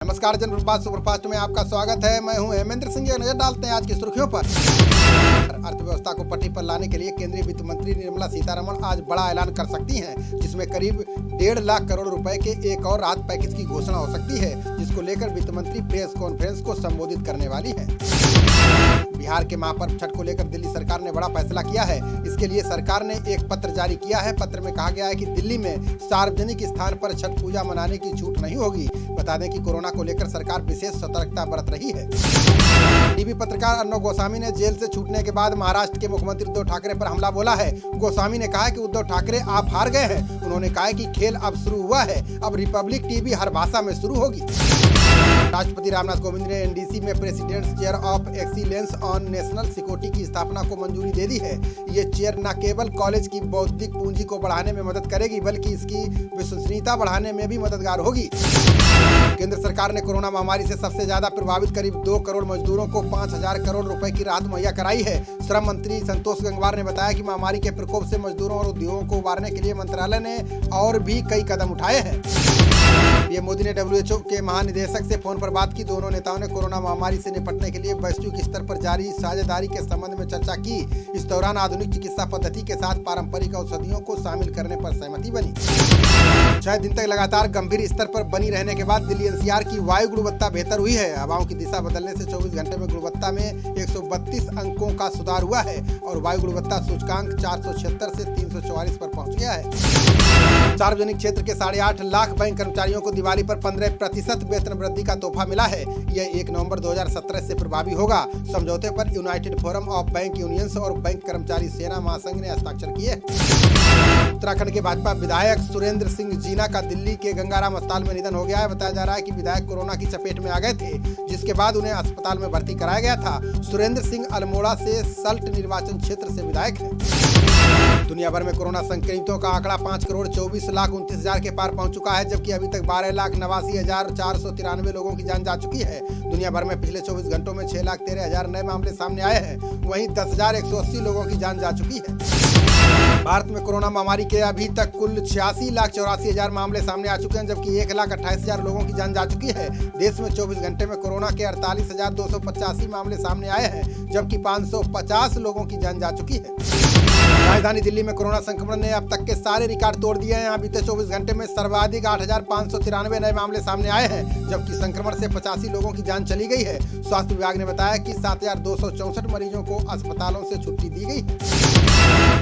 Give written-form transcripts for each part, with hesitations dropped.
नमस्कार, जनप्रभात सुपरफास्ट में आपका स्वागत है। मैं हूं हेमेंद्र सिंह। नजर डालते हैं आज की सुर्खियों पर। अर्थव्यवस्था को पटरी पर लाने के लिए केंद्रीय वित्त मंत्री निर्मला सीतारमण आज बड़ा ऐलान कर सकती हैं, जिसमें करीब 1.5 लाख करोड़ रुपए के एक और राहत पैकेज की घोषणा हो सकती है, जिसको लेकर वित्त मंत्री प्रेस कॉन्फ्रेंस को संबोधित करने वाली है। बिहार के महापर्व छठ को लेकर दिल्ली सरकार ने बड़ा फैसला किया है। इसके लिए सरकार ने एक पत्र जारी किया है। पत्र में कहा गया है कि दिल्ली में सार्वजनिक स्थान पर छठ पूजा मनाने की छूट नहीं होगी। बता दें कि कोरोना को लेकर सरकार विशेष सतर्कता बरत रही है। टीवी पत्रकार अर्णव गोस्वामी ने जेल से छूटने के बाद महाराष्ट्र के मुख्यमंत्री उद्धव ठाकरे पर हमला बोला है। गोस्वामी ने कहा कि उद्धव ठाकरे आप हार गए हैं। उन्होंने कहा कि खेल अब शुरू हुआ है, अब रिपब्लिक टीवी हर भाषा में शुरू होगी। राष्ट्रपति रामनाथ कोविंद ने एनडीसी में president's chair of excellence on national security की स्थापना को मंजूरी दे दी है। ये चेयर न केवल कॉलेज की बौद्धिक पूंजी को बढ़ाने में मदद करेगी, बल्कि इसकी विश्वसनीयता बढ़ाने में भी मददगार होगी। केंद्र सरकार ने कोरोना महामारी से सबसे ज्यादा प्रभावित करीब 2 करोड़ मजदूरों को 5,000 करोड़ रुपए की राहत मुहैया कराई है। श्रम मंत्री संतोष गंगवार ने बताया कि महामारी के प्रकोप से मजदूरों और उद्योगों को उबारने के लिए मंत्रालय ने और भी कई कदम उठाए हैं। पीएम मोदी ने WHO के महानिदेशक से फोन पर बात की। दोनों नेताओं ने कोरोना महामारी से निपटने के लिए वैश्विक स्तर पर जारी साझेदारी के संबंध में चर्चा की। इस दौरान आधुनिक चिकित्सा पद्धति के साथ पारंपरिक औषधियों को शामिल करने पर सहमति बनी। 6 दिन तक लगातार गंभीर स्तर पर बनी रहने के बाद दिल्ली NCR की वायु गुणवत्ता बेहतर हुई है। हवाओं की दिशा बदलने से 24 घंटे में गुणवत्ता में 132 अंकों का सुधार हुआ है और वायु गुणवत्ता सूचकांक 476 से 344 पर पहुंच गया है। सार्वजनिक क्षेत्र के 8.5 लाख बैंक कर्मचारियों को दिवाली पर 15% वेतन वृद्धि का तोहफा मिला है। यह 1 नवंबर 2017 से प्रभावी होगा। समझौते पर United forum of bank unions और बैंक कर्मचारी सेना महासंघ ने हस्ताक्षर किए। उत्तराखंड के भाजपा विधायक सुरेंद्र सिंह जीना का दिल्ली के गंगाराम अस्पताल में निधन हो गया है। बताया जा रहा है कि विधायक कोरोना की चपेट में आ गए थे, जिसके बाद उन्हें अस्पताल में भर्ती कराया गया था। सुरेंद्र सिंह अल्मोड़ा से सल्ट निर्वाचन क्षेत्र से विधायक हैं। दुनिया भर में कोरोना संक्रमितों का आंकड़ा 5,24,29,000 के पार पहुंच चुका है, जबकि अभी तक 12,89,493 लोगों की जान जा चुकी है। दुनिया भर में पिछले 24 घंटों में 6,13,000 नए मामले सामने आए हैं। वहीं 10,180 लोगों की जान जा चुकी है। भारत में कोरोना महामारी के अभी तक कुल 86,84,000 मामले सामने आ चुके हैं, जबकि 1,28,000 लोगों की जान जा चुकी है। देश में 24 घंटे में कोरोना के 48,285 मामले सामने आए हैं, जबकि 550 लोगों की जान जा चुकी है। राजधानी दिल्ली में कोरोना संक्रमण ने अब तक के सारे रिकॉर्ड तोड़ दिए हैं। यहाँ बीते 24 घंटे में सर्वाधिक 8,593 नए मामले सामने आए हैं, जबकि संक्रमण से 85 लोगों की जान चली गई है। स्वास्थ्य विभाग ने बताया कि 7,264 मरीजों को अस्पतालों से छुट्टी दी गई है।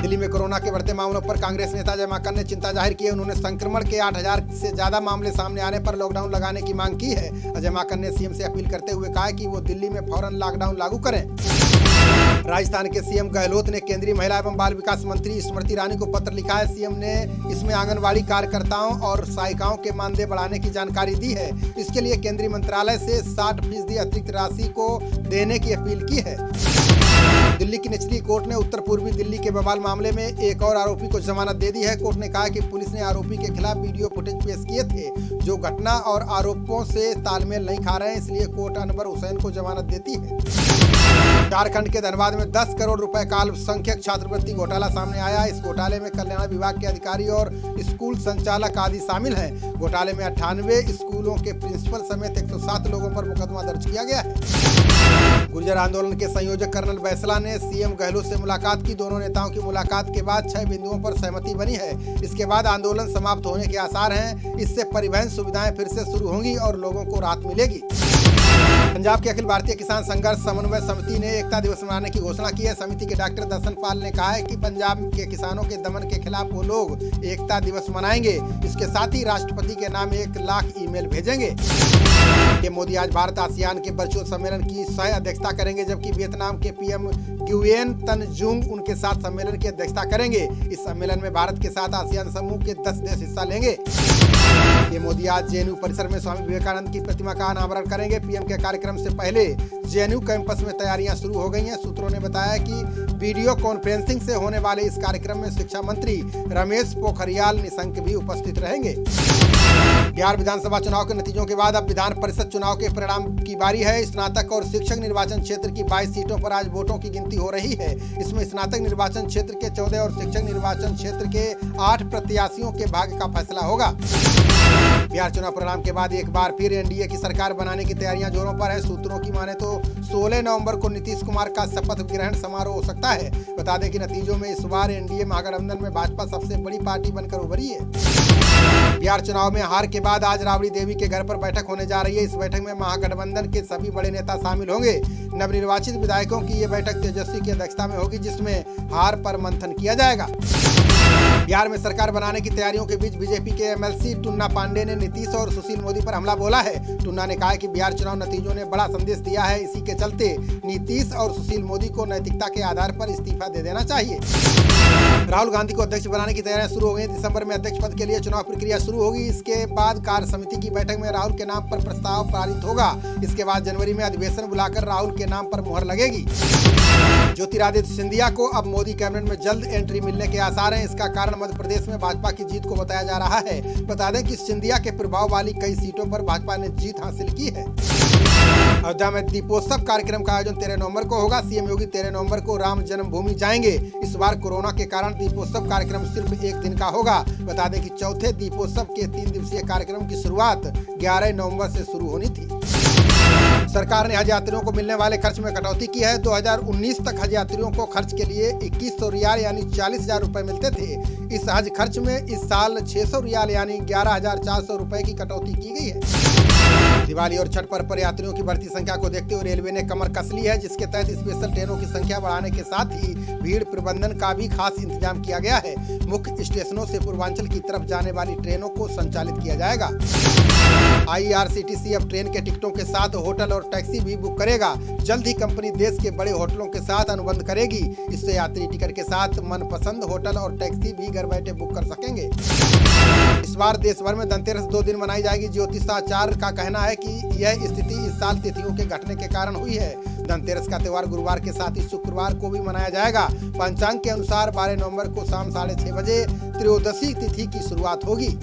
दिल्ली में कोरोना के बढ़ते मामलों पर कांग्रेस नेता अजय माकन ने चिंता जाहिर की है। उन्होंने संक्रमण के 8,000 से ज्यादा मामले सामने आने पर लॉकडाउन लगाने की मांग की है। अजय माकन ने सीएम से अपील करते हुए कहा कि वो दिल्ली में फौरन लॉकडाउन लागू करें। राजस्थान के सीएम गहलोत ने केंद्रीय महिला एवं बाल विकास मंत्री स्मृति ईरानी को पत्र लिखा है। सीएम ने इसमें आंगनवाड़ी कार्यकर्ताओं और सहायिकाओं के मानदेय बढ़ाने की जानकारी दी है। इसके लिए केंद्रीय मंत्रालय से 60% अतिरिक्त राशि को देने की अपील की है। दिल्ली की निचली कोर्ट ने उत्तर पूर्वी दिल्ली के बवाल मामले में एक और आरोपी को जमानत दे दी है। कोर्ट ने कहा कि पुलिस ने आरोपी के खिलाफ वीडियो फुटेज पेश किए थे, जो घटना और आरोपों से तालमेल नहीं खा रहे हैं, इसलिए कोर्ट अनवर हुसैन को जमानत देती है। झारखंड के धनबाद में 10 करोड़ रुपए का अल्पसंख्यक छात्रवृत्ति घोटाला सामने आया। इस घोटाले में कल्याण विभाग के अधिकारी और स्कूल संचालक आदि शामिल हैं। घोटाले में 98 स्कूलों के प्रिंसिपल समेत 107 लोगों पर मुकदमा दर्ज किया गया है। गुर्जर आंदोलन के संयोजक कर्नल बैसला ने सीएम गहलोत से मुलाकात की। दोनों नेताओं की मुलाकात के बाद 6 बिंदुओं पर सहमति बनी है। इसके बाद आंदोलन समाप्त होने के आसार हैं। इससे परिवहन सुविधाएं फिर से शुरू होंगी और लोगों को राहत मिलेगी। पंजाब के अखिल भारतीय किसान संघर्ष समन्वय समिति ने एकता दिवस मनाने की घोषणा की है। समिति के डॉक्टर दर्शन पाल ने कहा है कि पंजाब के किसानों के दमन के खिलाफ वो लोग एकता दिवस मनाएंगे। इसके साथ ही राष्ट्रपति के नाम 1 लाख ईमेल भेजेंगे। ये मोदी आज भारत आसियान के वर्चुअल सम्मेलन की सह अध्यक्षता करेंगे, जबकि वियतनाम के पीएम गुयेन तन जुंग उनके साथ सम्मेलन की अध्यक्षता करेंगे। इस सम्मेलन में भारत के साथ आसियान समूह के 10 देश हिस्सा लेंगे। ये मोदी आज JNU परिसर में स्वामी विवेकानंद की प्रतिमा का अनावरण करेंगे। पीएम के कार्यक्रम से पहले JNU कैंपस में तैयारियां शुरू हो गई हैं। सूत्रों ने बताया कि वीडियो कॉन्फ्रेंसिंग से होने वाले इस कार्यक्रम में शिक्षा मंत्री रमेश पोखरियाल निशंक भी उपस्थित रहेंगे। बिहार विधानसभा चुनाव के नतीजों के बाद अब विधान परिषद चुनाव के परिणाम की बारी है। स्नातक और शिक्षक निर्वाचन क्षेत्र की 22 सीटों पर आज वोटों की गिनती हो रही है। इसमें स्नातक निर्वाचन क्षेत्र के 14 और शिक्षक निर्वाचन क्षेत्र के 8 प्रत्याशियों के भाग्य का फैसला होगा। बिहार चुनाव परिणाम के बाद एक बार फिर एनडीए की सरकार बनाने की तैयारियां जोरों पर है। सूत्रों की माने तो 16 नवंबर को नीतीश कुमार का शपथ ग्रहण समारोह हो सकता है। बता दें कि नतीजों में इस बार एनडीए महागठबंधन में भाजपा सबसे बड़ी पार्टी बनकर उभरी है। बिहार चुनाव में हार के बाद आज राबड़ी देवी के घर पर बैठक होने जा रही है। इस बैठक में महागठबंधन के सभी बड़े नेता शामिल होंगे। नवनिर्वाचित विधायकों की ये बैठक तेजस्वी की अध्यक्षता में होगी, जिसमें हार पर मंथन किया जाएगा। बिहार में सरकार बनाने की तैयारियों के बीच बीजेपी के एमएलसी टुन्ना पांडे ने नीतीश और सुशील मोदी पर हमला बोला है। टुन्ना ने कहा कि बिहार चुनाव नतीजों ने बड़ा संदेश दिया है। इसी के चलते नीतीश और सुशील मोदी को नैतिकता के आधार पर इस्तीफा दे देना चाहिए। राहुल गांधी को अध्यक्ष बनाने की तैयारियां शुरू हो गई। दिसंबर में अध्यक्ष पद के लिए चुनाव प्रक्रिया शुरू होगी। इसके बाद कार्य समिति की बैठक में राहुल के नाम पर प्रस्ताव पारित होगा। इसके बाद जनवरी में अधिवेशन बुलाकर राहुल के नाम पर मुहर लगेगी। ज्योतिरादित्य सिंधिया को अब मोदी कैबिनेट में जल्द एंट्री मिलने के आसार हैं। इसका कारण मध्य प्रदेश में भाजपा की जीत को बताया जा रहा है। बता दें कि सिंधिया के प्रभाव वाली कई सीटों पर भाजपा ने जीत हासिल की है। अयोध्या में दीपोत्सव कार्यक्रम का आयोजन 13 नवंबर को होगा। सीएम योगी 13 नवंबर को राम जन्मभूमि जाएंगे। इस बार कोरोना के कारण दीपोत्सव कार्यक्रम सिर्फ एक दिन का होगा। बता दें कि चौथे दीपोत्सव के 3 दिवसीय कार्यक्रम की शुरुआत 11 नवंबर से शुरू होनी थी। सरकार ने हज यात्रियों को मिलने वाले खर्च में कटौती की है। 2019 तक हज यात्रियों को खर्च के लिए 2100 रियाल यानी 40,000 रुपए मिलते थे। इस हज खर्च में इस साल 600 रियाल यानी 11,400 रुपए की कटौती की गई है। दिवाली और छठ पर यात्रियों की बढ़ती संख्या को देखते हुए रेलवे ने कमर कस ली है, जिसके तहत स्पेशल ट्रेनों की संख्या बढ़ाने के साथ ही भीड़ प्रबंधन का भी खास इंतजाम किया गया है। मुख्य स्टेशनों से पूर्वांचल की तरफ जाने वाली ट्रेनों को संचालित किया जाएगा। IRCTC अब ट्रेन के टिकटों के साथ होटल और टैक्सी भी बुक करेगा। जल्द ही कंपनी देश के बड़े होटलों के साथ अनुबंध करेगी। इससे यात्री टिकट के साथ मनपसंद होटल और टैक्सी भी घर बैठे बुक कर सकेंगे। इस बार देश भर में धनतेरस 2 दिन मनाई जाएगी। ज्योतिषाचार्य का कहना है कि यह स्थिति इस साल तिथियों के घटने के कारण हुई है। धनतेरस का त्योहार गुरुवार के साथ ही शुक्रवार को भी मनाया जाएगा। पंचांग के अनुसार 12 नवंबर को शाम 6:30 बजे त्रयोदशी तिथि की शुरुआत होगी।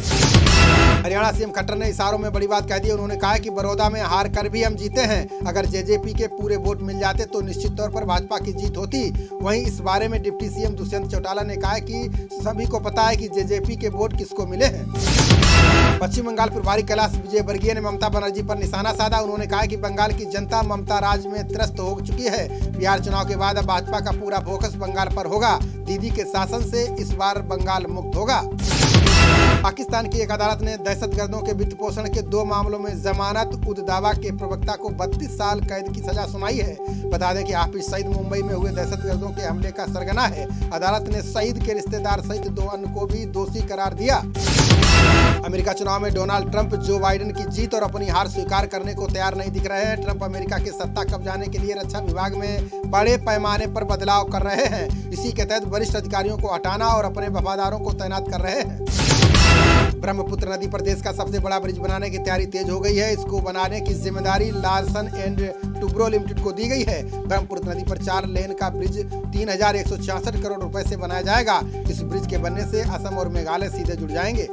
हरियाणा सीएम खट्टर ने इशारों में बड़ी बात कह दी। उन्होंने कहा कि बड़ौदा में हार कर भी हम जीते हैं। अगर जेजेपी के पूरे वोट मिल जाते तो निश्चित तौर पर भाजपा की जीत होती। वहीं इस बारे में डिप्टी सीएम दुष्यंत चौटाला ने कहा कि सभी को पता है कि जेजेपी के वोट किसको मिले हैं। पश्चिम बंगाल प्रभारी कैलाश विजयवर्गीय ने ममता बनर्जी पर निशाना साधा। उन्होंने कहा कि बंगाल की जनता ममता राज में त्रस्त हो चुकी है। बिहार चुनाव के बाद अब भाजपा का पूरा फोकस बंगाल पर होगा। दीदी के शासन से इस बार बंगाल मुक्त होगा। पाकिस्तान की एक अदालत ने दहशतगर्दों के वित्त पोषण के 2 मामलों में जमानत उद दावा के प्रवक्ता को 32 साल कैद की सजा सुनाई है। बता दें कि हाफिज सईद मुंबई में हुए दहशतगर्दों के हमले का सरगना है। अदालत ने सईद के रिश्तेदार सहित 2 अन्य को भी दोषी करार दिया। अमेरिका चुनाव में डोनाल्ड ट्रंप जो बाइडेन की जीत और अपनी हार स्वीकार करने को तैयार नहीं दिख रहे हैं। ट्रंप अमेरिका की सत्ता कब्जाने के लिए रक्षा विभाग में बड़े पैमाने पर बदलाव कर रहे हैं। इसी के तहत वरिष्ठ अधिकारियों को हटाना और अपने वफादारों को तैनात कर रहे हैं। ब्रह्मपुत्र नदी पर देश का सबसे बड़ा ब्रिज बनाने की तैयारी तेज हो गई है। इसको बनाने की जिम्मेदारी लार्सन एंड टुब्रो लिमिटेड को दी गई है। ब्रह्मपुत्र नदी पर 4 लेन का ब्रिज 3,166 करोड़ रुपए से बनाया जाएगा। इस ब्रिज के बनने से असम और मेघालय सीधे जुड़ जाएंगे।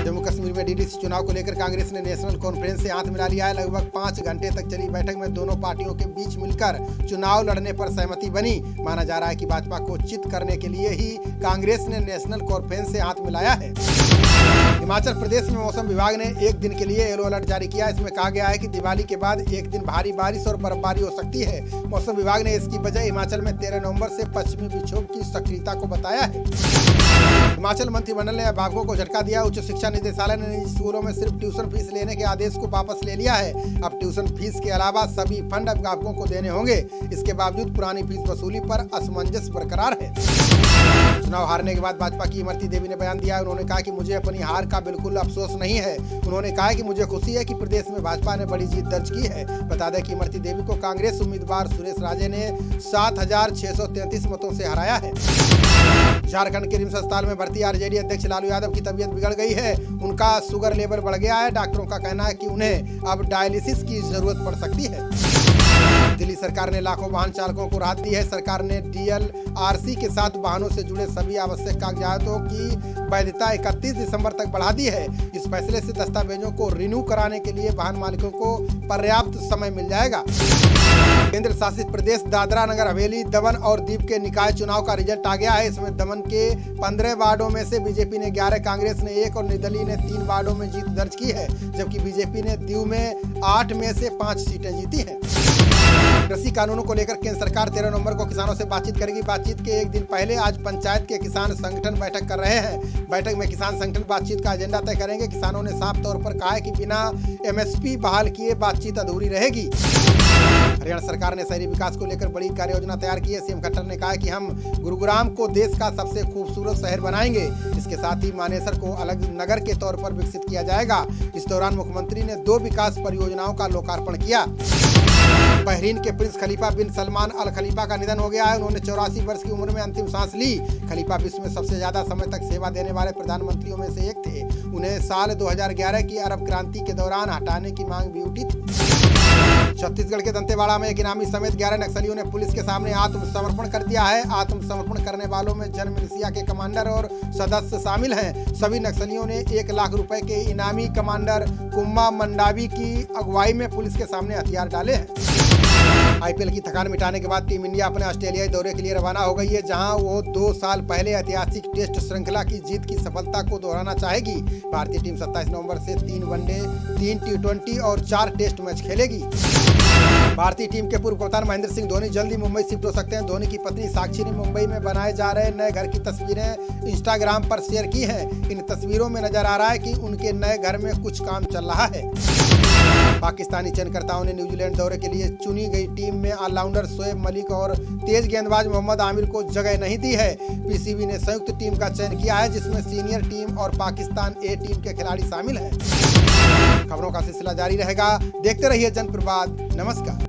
जम्मू कश्मीर में डीडीसी चुनाव को लेकर कांग्रेस ने नेशनल कॉन्फ्रेंस से हाथ मिला लिया है। लगभग 5 घंटे तक चली बैठक में दोनों पार्टियों के बीच मिलकर चुनाव लड़ने पर सहमति बनी। माना जा रहा है कि भाजपा को चित करने के लिए ही कांग्रेस ने नेशनल कॉन्फ्रेंस से हाथ मिलाया है। हिमाचल प्रदेश में मौसम विभाग ने 1 दिन के लिए येलो अलर्ट जारी किया। इसमें कहा गया है कि दिवाली के बाद एक दिन भारी बारिश और बर्फबारी हो सकती है। मौसम विभाग ने इसकी वजह हिमाचल में 13 नवंबर से पश्चिमी विक्षोभ की सक्रियता को बताया है। हिमाचल मंत्रिमंडल ने अभिभावकों को झटका दिया। उच्च शिक्षा निदेशालय ने निजी स्कूलों में सिर्फ ट्यूशन फीस लेने के आदेश को वापस ले लिया है। अब ट्यूशन फीस के अलावा सभी फंड अभिभावकों को देने होंगे। इसके बावजूद पुरानी फीस वसूली पर असमंजस बरकरार है। चुनाव हारने के बाद भाजपा की इमरती देवी ने बयान दिया। उन्होंने कहा कि मुझे अपनी हार का बिल्कुल अफसोस नहीं है। उन्होंने कहा कि मुझे खुशी है कि प्रदेश में भाजपा ने बड़ी जीत दर्ज की है। बता दें कि इमरती देवी को कांग्रेस उम्मीदवार सुरेश राजे ने 7,633 मतों से हराया है। झारखंड के रिम्स अस्पताल में भर्ती आरजेडी अध्यक्ष लालू यादव की तबीयत बिगड़ गई है। उनका शुगर लेवल बढ़ गया है। डॉक्टरों का कहना है कि उन्हें अब डायलिसिस की जरूरत पड़ सकती है। दिल्ली सरकार ने लाखों वाहन चालकों को राहत दी है। सरकार ने डीएल आरसी के साथ वाहनों से जुड़े सभी आवश्यक कागजातों की वैधता 31 दिसंबर तक बढ़ा दी है। इस फैसले से दस्तावेजों को रिन्यू कराने के लिए वाहन मालिकों को पर्याप्त समय मिल जाएगा। केंद्र शासित प्रदेश दादरा नगर हवेली, दमन और दीव के निकाय चुनाव का रिजल्ट आ गया है। इसमें दमन के 15 वार्डों में से बीजेपी ने 11, कांग्रेस ने 1 और निर्दलीय ने 3 वार्डों में जीत दर्ज की है, जबकि बीजेपी ने दीव में 8 में से 5 सीटें जीती हैं। कृषि कानूनों को लेकर केंद्र सरकार 13 नवंबर को किसानों से बातचीत करेगी। बातचीत के एक दिन पहले आज पंचायत के किसान संगठन बैठक कर रहे हैं। बैठक में किसान संगठन बातचीत का एजेंडा तय करेंगे। किसानों ने साफ तौर पर कहा है कि बिना एमएसपी बहाल किए बातचीत अधूरी रहेगी। हरियाणा सरकार ने शहरी विकास को लेकर बड़ी कार्य योजना तैयार की है। सीएम खट्टर ने कहा है कि हम गुरुग्राम को देश का सबसे खूबसूरत शहर बनाएंगे। इसके साथ ही मानेसर को अलग नगर के तौर पर विकसित किया जाएगा। इस दौरान मुख्यमंत्री ने 2 विकास परियोजनाओं का लोकार्पण किया। बहरीन के प्रिंस खलीफा बिन सलमान अल खलीफा का निधन हो गया है। उन्होंने 84 वर्ष की उम्र में अंतिम सांस ली। खलीफा विश्व में सबसे ज्यादा समय तक सेवा देने वाले प्रधानमंत्रियों में से एक थे। उन्हें साल 2011 की अरब क्रांति के दौरान हटाने की मांग भी उठी थी। छत्तीसगढ़ के दंतेवाड़ा में एक इनामी समेत 11 नक्सलियों ने पुलिस के सामने आत्मसमर्पण कर दिया है। आत्मसमर्पण करने वालों में जन मिलिशिया के कमांडर और सदस्य शामिल हैं। सभी नक्सलियों ने 1 लाख रुपए के इनामी कमांडर कुम्मा मंडावी की अगुवाई में पुलिस के सामने हथियार डाले हैं। आईपीएल की थकान मिटाने के बाद टीम इंडिया अपने ऑस्ट्रेलियाई दौरे के लिए रवाना हो गई है, जहां वो 2 साल पहले ऐतिहासिक टेस्ट श्रृंखला की जीत की सफलता को दोहराना चाहेगी। भारतीय टीम 27 नवंबर से 3 वनडे, 3 टी20 और 4 टेस्ट मैच खेलेगी। भारतीय टीम के पूर्व कप्तान महेंद्र सिंह धोनी जल्दी मुंबई शिफ्ट हो सकते हैं। धोनी की पत्नी साक्षी ने मुंबई में बनाए जा रहे नए घर की तस्वीरें इंस्टाग्राम पर शेयर की हैं। इन तस्वीरों में नजर आ रहा है कि उनके नए घर में कुछ काम चल रहा है। पाकिस्तानी चयनकर्ताओं ने न्यूजीलैंड दौरे के लिए चुनी गई टीम में ऑलराउंडर शोएब मलिक और तेज गेंदबाज मोहम्मद आमिर को जगह नहीं दी है। पीसीबी ने संयुक्त टीम का चयन किया है, जिसमें सीनियर टीम और पाकिस्तान ए टीम के खिलाड़ी शामिल हैं। खबरों का सिलसिला जारी रहेगा। देखते रहिए जनप्रवाद। नमस्कार।